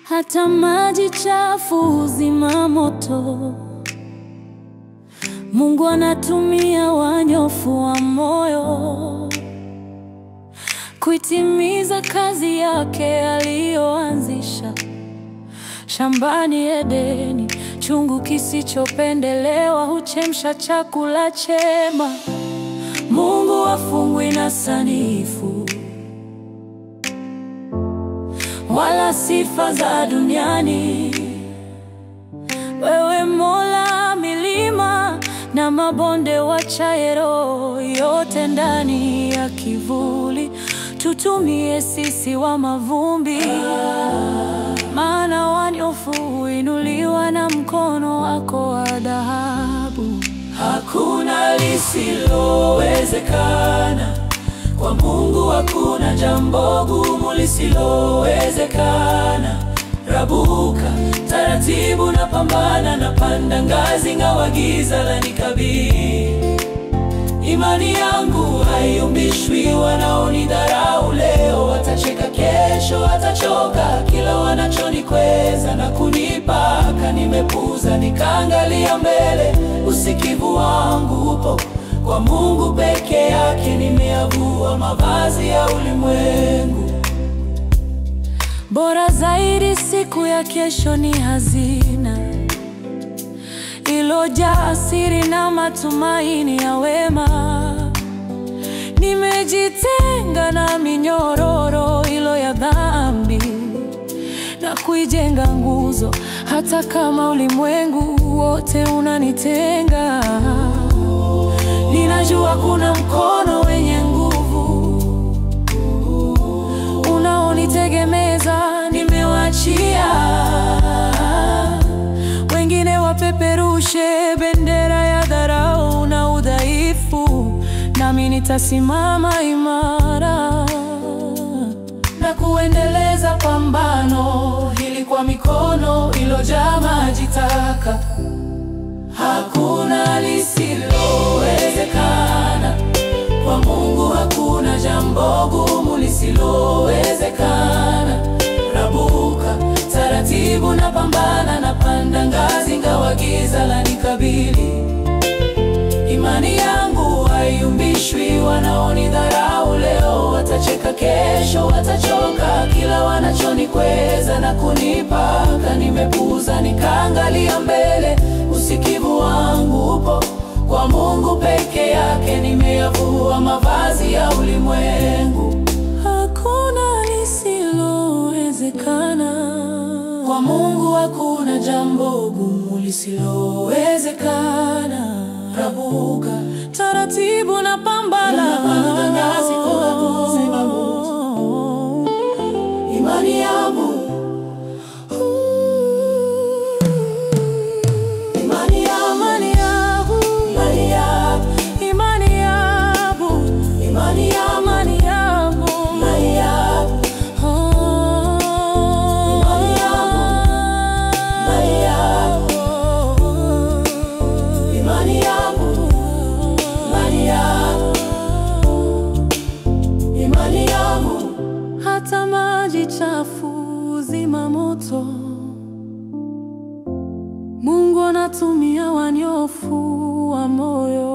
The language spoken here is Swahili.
Hata maji chafu huzima moto. Mungu anatumia wanyofu wa moyo kuitimiza kazi yake aliyoanzisha. Shambani Edeni, chungu kisichopendelewa huchemsha chakula chema. Mungu hafungwi na sanifu wala sifa za duniani. Wewe Mola, milima na mabonde wachaye roho yote ndani ya kivuli. Tutumie sisi wa mavumbi, maana wanyofu huinuliwa na mkono wako wa dhahabu. Hakuna lisilowezekana kwa Mungu, hakuna jambo gumu lisilowezekana. Rabuka taratibu, na pambana, na panda ngazi, ngawa giza lanikabili. Imani yangu haiyumbishwi, wanaonidharau leo watacheka, kesho watachoka. Kila wanachonikweza na kunipaka, nimepuuza nikaangalia mbele. Usikivu wangu upo kwa Mungu peke yake, nimeavua mavazi ya ulimwengu. Bora zaidi siku ya kesho ni hazina ilojaa siri na matumaini ya wema. Nimejitenga na minyororo ilo ya dhambi na kuijenga nguzo, hata kama ulimwengu wote unanitenga. Ninajua kuna mkono wenye nguvu unaonitegemeza. Nimewachia wengine wapeperushe bendera ya dharau na udhaifu, nami nitasimama imara na kuendeleza pambano hili kwa mikono ilojaa maji taka. Hakuna lisilowezekana kwa Mungu, hakuna jambo gumu lisilowezekana. Rabuka taratibu, na pambana, na panda ngazi, ngawa giza lanikabili. Imani yangu haiyumbishwi, wanaonidharau leo watacheka, kesho watachoka. Kila wanachonikweza na kunipaka, nimepuuza nikaangalia mbele. Usikivu wangu upo kwa Mungu peke yake, nimeavua mavazi ya ulimwengu. Hakuna lisilowezekana kwa Mungu, hakuna jambo gumu lisilowezekana. Rabuka taratibu, na pambana, na panda ngazi kwa kuzima moto. Imani yangu hata maji chafu zima moto. Mungu anatumia wanyofu wa moyo